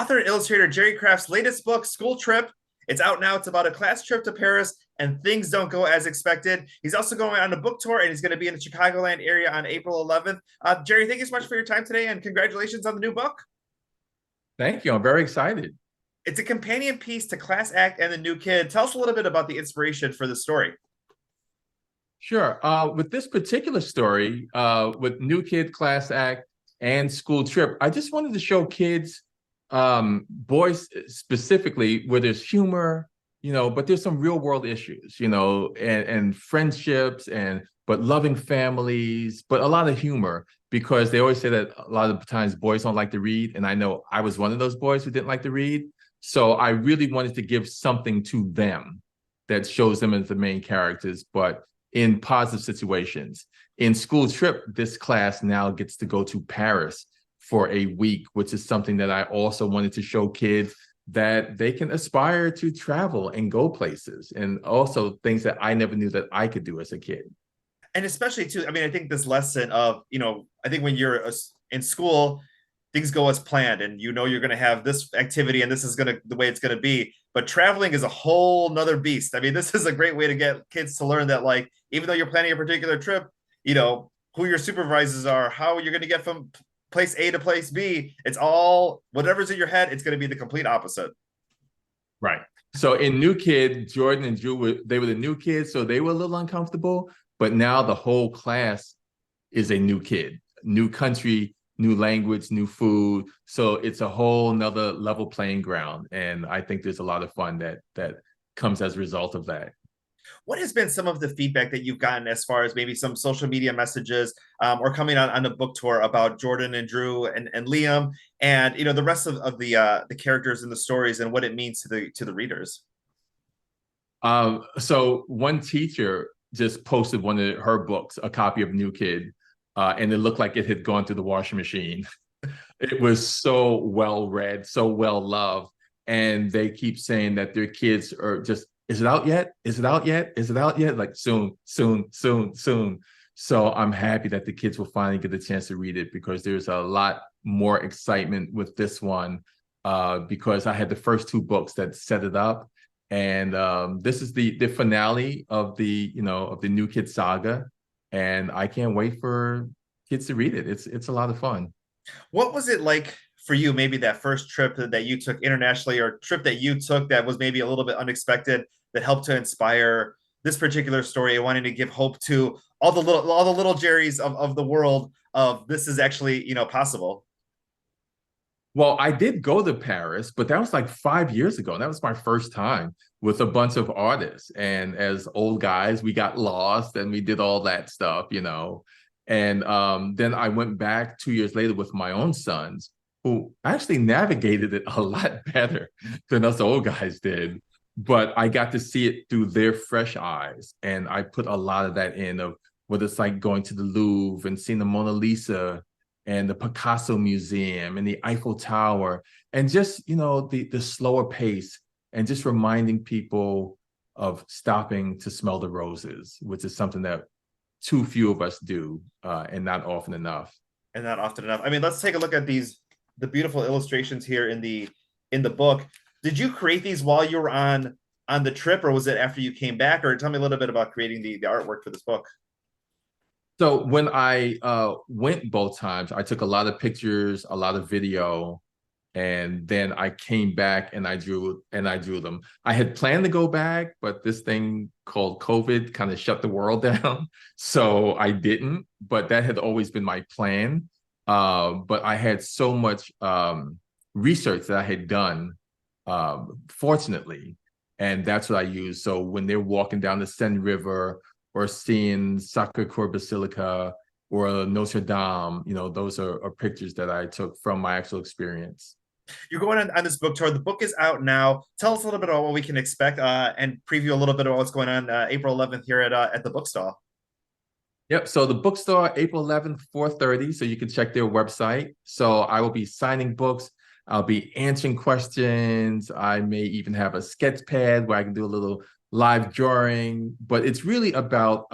author and illustrator Jerry Craft's latest book, School Trip. It's out now. It's about a class trip to Paris, and things don't go as expected. He's also going on a book tour, and he's going to be in the Chicagoland area on April 11th. Jerry, thank you so much for your time today, and congratulations on the new book. Thank you. I'm very excited. It's a companion piece to Class Act and the New Kid. Tell us a little bit about the inspiration for the story. Sure. With this particular story, with New Kid, Class Act, and School Trip, I just wanted to show kids, boys specifically, where there's humor, but there's some real world issues, and friendships, but loving families, but a lot of humor, because they always say that a lot of times boys don't like to read. And I know I was one of those boys who didn't like to read. So I really wanted to give something to them that shows them as the main characters, but in positive situations. In School Trip, this class now gets to go to Paris for a week, which is something that I also wanted to show kids, that they can aspire to travel and go places, and also things that I never knew that I could do as a kid. And especially too, I mean, I think this lesson of, I think when you're in school, things go as planned, and you're going to have this activity, and this is the way it's going to be. But traveling is a whole nother beast. I mean, this is a great way to get kids to learn that, like, even though you're planning a particular trip, who your supervisors are, how you're going to get from place A to place B. It's all, whatever's in your head, it's going to be the complete opposite. Right. So in New Kid, Jordan and Drew, they were the new kids, so they were a little uncomfortable. But now the whole class is a new kid, new country, new language, new food. So it's a whole nother level playing ground. And I think there's a lot of fun that comes as a result of that. What has been some of the feedback that you've gotten as far as maybe some social media messages or coming on a book tour about Jordan and Drew and Liam and the rest of the characters in the stories and what it means to the readers? So one teacher just posted one of her books, a copy of New Kid, and it looked like it had gone through the washing machine. It was so well read, so well loved. And they keep saying that their kids are just, is it out yet? Is it out yet? Is it out yet? Like soon, soon, soon, soon. So I'm happy that the kids will finally get the chance to read it, because there's a lot more excitement with this one, because I had the first two books that set it up. And this is the finale of the New Kid saga. And I can't wait for kids to read it. It's a lot of fun. What was it like for you, maybe that first trip that you took internationally, or trip that you took that was maybe a little bit unexpected, that helped to inspire this particular story and wanting to give hope to all the little Jerrys of the world of this is actually, possible? Well, I did go to Paris, but that was like 5 years ago. And that was my first time with a bunch of artists. And as old guys, we got lost and we did all that stuff. And then I went back 2 years later with my own sons, who actually navigated it a lot better than us old guys did. But I got to see it through their fresh eyes. And I put a lot of that in, of what it's like going to the Louvre and seeing the Mona Lisa and the Picasso Museum and the Eiffel Tower, and just, the slower pace, and just reminding people of stopping to smell the roses, which is something that too few of us do, and not often enough. And not often enough. I mean, let's take a look at the beautiful illustrations here in the book. Did you create these while you were on the trip, or was it after you came back? Or tell me a little bit about creating the artwork for this book. So when I went both times, I took a lot of pictures, a lot of video, and then I came back and I drew them. I had planned to go back, but this thing called COVID kind of shut the world down, so I didn't. But that had always been my plan. But I had so much research that I had done, fortunately, and that's what I used. So when they're walking down the Seine River, or seeing Sacré-Cœur Basilica or Notre Dame, those are pictures that I took from my actual experience. You're going on this book tour. The book is out now. Tell us a little bit about what we can expect, and preview a little bit about what's going on April 11th here at the bookstore. Yep. So the bookstore, April 11th, 4:30. So you can check their website. So I will be signing books. I'll be answering questions. I may even have a sketch pad where I can do a little live drawing, but it's really about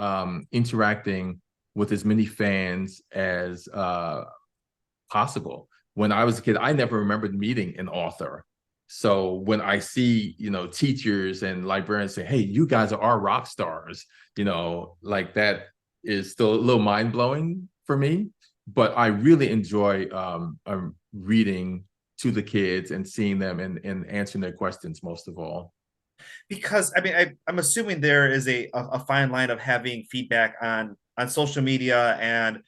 interacting with as many fans as possible, when I was a kid, I never remembered meeting an author. So when I see, teachers and librarians say, "Hey, you guys are our rock stars," like that is still a little mind blowing for me. But I really enjoy reading to the kids and seeing them and answering their questions most of all. Because I mean, I'm assuming there is a fine line of having feedback on social media and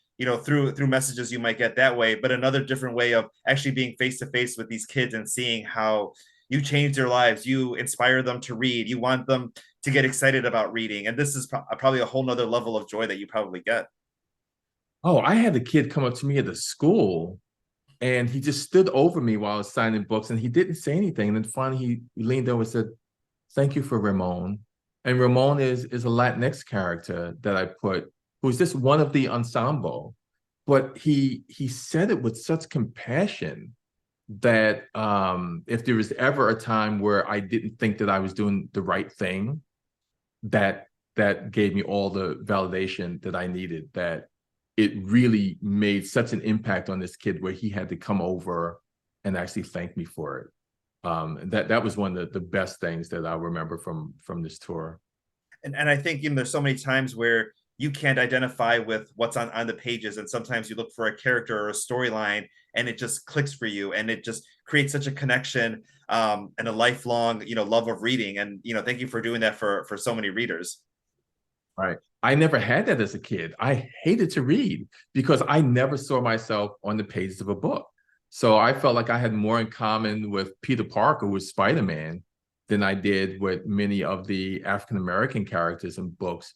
through messages you might get that way, but another different way of actually being face to face with these kids and seeing how you change their lives, you inspire them to read, you want them to get excited about reading, and this is probably a whole nother level of joy that you probably get. Oh, I had a kid come up to me at the school and he just stood over me while I was signing books and he didn't say anything. And then finally he leaned over and said, "Thank you for Ramon." And Ramon is a Latinx character that I put, who's just one of the ensemble. But he said it with such compassion that if there was ever a time where I didn't think that I was doing the right thing, that that gave me all the validation that I needed, that it really made such an impact on this kid where he had to come over and actually thank me for it. That was one of the best things that I remember from this tour. And I think there's so many times where you can't identify with what's on the pages, and sometimes you look for a character or a storyline and it just clicks for you and it just creates such a connection, and a lifelong love of reading. And thank you for doing that for so many readers. Right. I never had that as a kid. I hated to read because I never saw myself on the pages of a book. So I felt like I had more in common with Peter Parker with Spider-Man than I did with many of the African American characters in books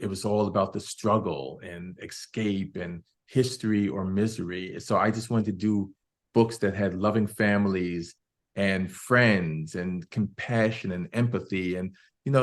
it was all about the struggle and escape and history or misery. So I just wanted to do books that had loving families and friends and compassion and empathy. And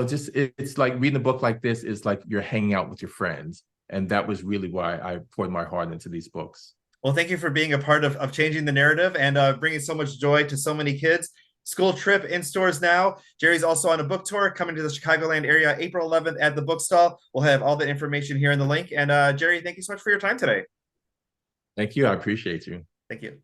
just it's like reading a book like this is like you're hanging out with your friends. And that was really why I poured my heart into these books. Well, thank you for being a part of changing the narrative and bringing so much joy to so many kids. School Trip in stores now. Jerry's also on a book tour coming to the Chicagoland area April 11th at the bookstall. We'll have all the information here in the link. And Jerry, thank you so much for your time today. Thank you. I appreciate you. Thank you.